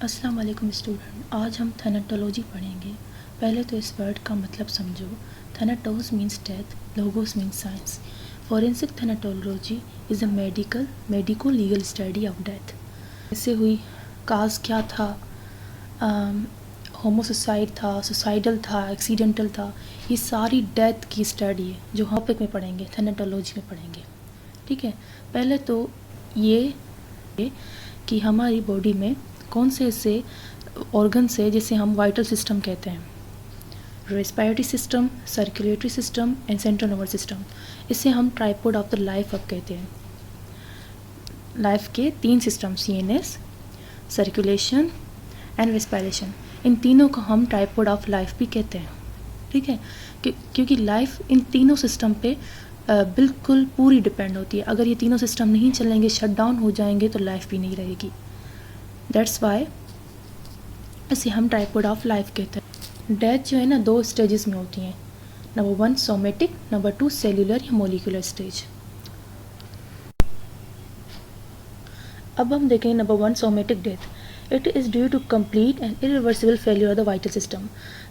अस्सलाम वालेकुम स्टूडेंट, आज हम थैनेटोलॉजी पढ़ेंगे। पहले तो इस वर्ड का मतलब समझो। Thanatos means death, logos means science. Forensic thanatology is a medico legal study of death. ऐसे हुई, काज क्या था, होमोसुसाइड था, सुसाइडल था, एक्सीडेंटल था, ये सारी डेथ की स्टडी है जो हम टॉपिक में पढ़ेंगे, थैनेटोलॉजी में पढ़ेंगे। ठीक है, पहले तो ये कि हमारी बॉडी में कौन से ऐसे ऑर्गन से जिसे हम वाइटल सिस्टम कहते हैं, respiratory system, circulatory system and central nervous system. इसे हम ट्राइपोड ऑफ द लाइफ अब कहते हैं। लाइफ के 3 system, CNS, circulation and respiration, इन तीनों को हम ट्राइपोड ऑफ लाइफ भी कहते हैं। ठीक है, क्योंकि लाइफ इन तीनों सिस्टम पे बिल्कुल पूरी डिपेंड होती है। अगर ये तीनों सिस्टम नहीं चलेंगे, शट डाउन हो जाएंगे, तो लाइफ भी नहीं रहेगी। दैट्स वाई इसे हम ट्राइपोड ऑफ लाइफ कहते हैं। डेथ जो है ना 2 स्टेजेस में होती हैं। नंबर 1 सोमेटिक, नंबर 2 सेल्यूलर या मोलिकुलर स्टेज। अब हम देखें number 1 somatic death. It is due to complete and irreversible failure of the vital system.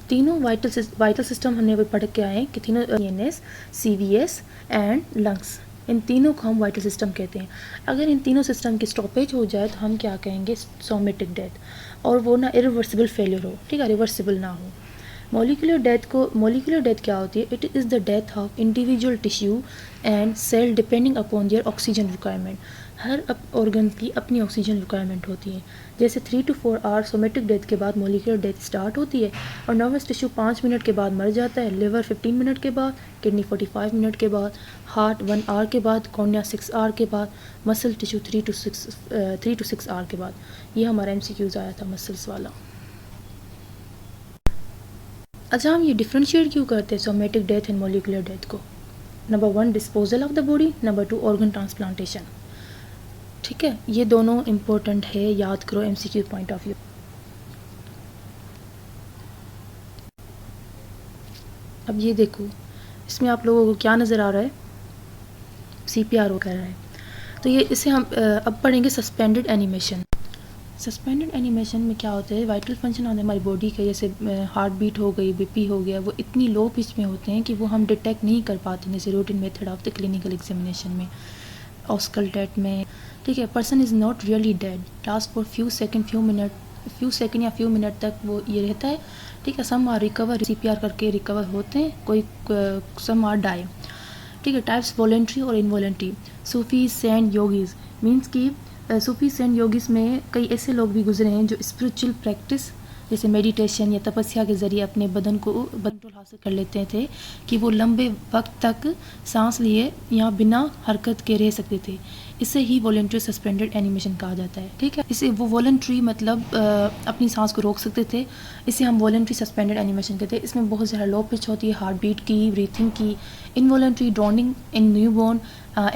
तीनों वाइटल सिस्टम हमने अभी पढ़ के आए हैं कि तीनों सीएनएस, सीवीएस एंड लंग्स, इन तीनों को हम वाइटल सिस्टम कहते हैं। अगर इन तीनों सिस्टम की स्टॉपेज हो जाए तो हम क्या कहेंगे, सोमेटिक डेथ, और वो ना इरिवर्सिबल फेल्यूर हो, ठीक है, रिवर्सिबल ना हो। मोलिकुलर डेथ क्या होती है? It is the death of individual tissue and cell depending upon their oxygen requirement. हर ऑर्गन की अपनी ऑक्सीजन रिक्वायरमेंट होती है। जैसे 3 to 4 आवर सोमेटिक डेथ के बाद मोलिकुलर डेथ स्टार्ट होती है, और नर्वस टिश्यू 5 मिनट के बाद मर जाता है, लिवर 15 मिनट के बाद, किडनी 45 मिनट के बाद, हार्ट 1 आवर के बाद, कॉर्निया 6 आवर के बाद, मसल टिश्यू 3 to 6 आवर के बाद। ये हमारा MCQs आया था मसल्स वाला। अच्छा, हम ये डिफ्रेंशिएट क्यों करते हैं somatic death and molecular death को? Number 1 disposal of the body, number 2 organ transplantation. ठीक है, ये दोनों इम्पोर्टेंट है, याद करो MCQ पॉइंट ऑफ व्यू। अब ये देखो, इसमें आप लोगों को क्या नज़र आ रहा है? CPR कर रहा है। तो ये इसे हम अब पढ़ेंगे सस्पेंडेड एनिमेशन। सस्पेंडेड एनिमेशन में क्या होता है, वाइटल फंक्शन होते हैं हमारी बॉडी के, जैसे हार्ट बीट हो गई, BP हो गया, वो इतनी लो पिच में होते हैं कि वो हम डिटेक्ट नहीं कर पाते, जैसे routine method of the clinical examination में, ऑस्कल्टेट में। ठीक है, person is not really dead, last for few second या फ्यू मिनट तक वो ये रहता है। ठीक है, सम आर रिकवर, CPR करके रिकवर होते हैं, कोई सम आर डाई। ठीक है, टाइप्स वॉलेंट्री और involuntary. Sufi saint yogis means कि सूफी सेंट योगीज़ में कई ऐसे लोग भी गुजरे हैं जो स्पिरिचुअल प्रैक्टिस जैसे मेडिटेशन या तपस्या के ज़रिए अपने बदन को कंट्रोल हासिल कर लेते थे कि वो लंबे वक्त तक सांस लिए या बिना हरकत के रह सकते थे। इसे ही वॉलेंट्री सस्पेंडेड एनिमेशन कहा जाता है। ठीक है, इसे वो वॉलेंट्री मतलब अपनी सांस को रोक सकते थे, इसे हम वॉलेंट्री सस्पेंडेड एनिमेशन कहते हैं। इसमें बहुत ज़्यादा लो पिच होती है, हार्ट बीट की, ब्रीथिंग की। Involuntary drowning in newborn,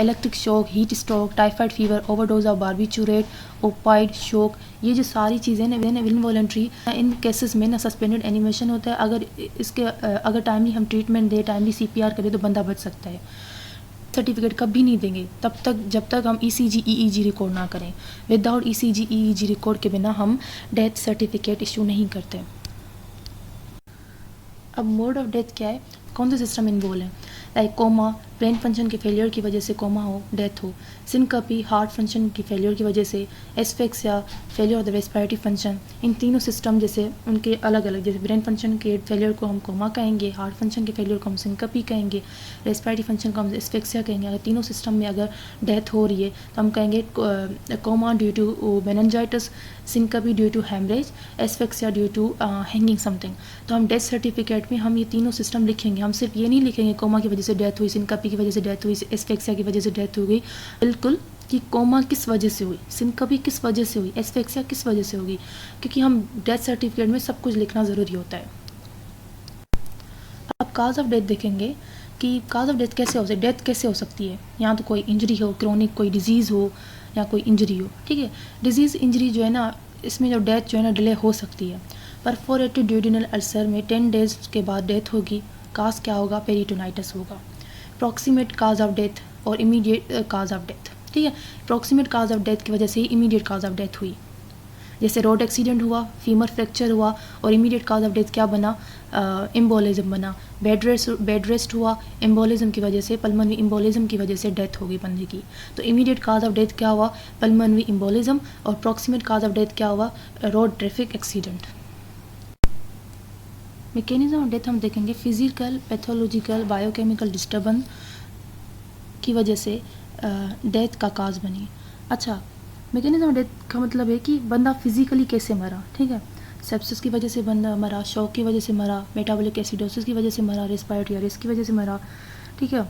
electric shock, heat stroke, typhoid fever, overdose of barbiturate, opioid shock, ये जो सारी चीज़ें ना इनवॉलेंट्री, इन केसेस में ना सस्पेंडेड एनिमेशन होता है। अगर टाइमली हम ट्रीटमेंट दें, टाइमली CPR करें तो बंदा बच सकता है। सर्टिफिकेट कभी नहीं देंगे तब तक जब तक हम ECG EEG रिकॉर्ड ना करें। विदाउट ECG EEG रिकॉर्ड के बिना हम डेथ सर्टिफिकेट इशू नहीं करते। अब मोड ऑफ डेथ क्या है, कौन से सिस्टम इन्वॉल्व है? लाइक कोमा, ब्रेन फंक्शन के फेलियर की वजह से कोमा हो, डेथ हो। सिनकपी, हार्ट फंक्शन की फेलियर की वजह से। Asphyxia, failure of the respiratory function. इन तीनों सिस्टम जैसे उनके अलग अलग, जैसे ब्रेन फंक्शन के फेलियर को हम कोमा कहेंगे, हार्ट फंक्शन के फेलियर को हम सिनकपी कहेंगे, रेस्पिरेटरी फंक्शन को हम एस्फेक्सिया कहेंगे। अगर तीनों सिस्टम में अगर डेथ हो रही है तो हम कहेंगे coma due to meningitis, syncope due to haemorrhage, asphyxia due to hanging something. तो हम डेथ सर्टिफिकेट में हम ये तीनों सिस्टम लिखेंगे। हम सिर्फ ये नहीं लिखेंगे कोमा की वजह से डेथ हुई, सिनकपी की वजह से डेथ हुई, एस्फेक्सिया की वजह से डेथ हो गई। बिल्कुल कि कोमा किस वजह से हुई, सिनकपी किस वजह से हुई, एस्फेक्सिया किस वजह से होगी, क्योंकि हम डेथ सर्टिफिकेट में सब कुछ लिखना ज़रूरी होता है। अब काज ऑफ डेथ देखेंगे कि काज ऑफ डेथ कैसे हो सकती है, डेथ कैसे हो सकती है। यहाँ तो कोई इंजरी हो, क्रोनिक कोई डिजीज़ हो या कोई इंजरी हो। ठीक है, डिजीज़ इंजरी जो है ना, इसमें जो डेथ जो है ना डिले हो सकती है। परफोरेटेड ड्यूडिनल अल्सर में 10 डेज के बाद डेथ होगी। काज क्या होगा, पेरिटोनाइटिस होगा। प्रॉक्सिमेट काज ऑफ डेथ और इमीडिएट काज ऑफ डेथ। ठीक है, प्रॉक्सिमेट काज ऑफ डेथ की वजह से ही इमीडिएट काज ऑफ डेथ हुई। जैसे रोड एक्सीडेंट हुआ, फीमर फ्रैक्चर हुआ और इमीडिएट काज ऑफ डेथ क्या बना, एम्बोलिज्म बना। बेड रेस्ट हुआ, एम्बोलिज्म की वजह से, पल्मोनरी एम्बोलिज्म की वजह से डेथ हो गई बंदे की। तो इमीडिएट काज ऑफ डेथ क्या हुआ, पल्मोनरी एम्बोलिज्म, और प्रॉक्सिमेट काज ऑफ डेथ क्या हुआ, road traffic accident. Mechanism of death हम देखेंगे फिजिकल, पैथोलॉजिकल, बायोकेमिकल डिस्टर्बेंस की वजह से डेथ का काज बनी। अच्छा, मैकेनिज्म ऑफ डेथ का मतलब है कि बंदा फिजिकली कैसे मरा, ठीक है। सेप्सिस की वजह से बंदा मरा, शॉक की वजह से मरा, मेटाबॉलिक एसिडोसिस की वजह से मरा, रेस्पिरेटरी अरेस्ट की वजह से मरा, ठीक है।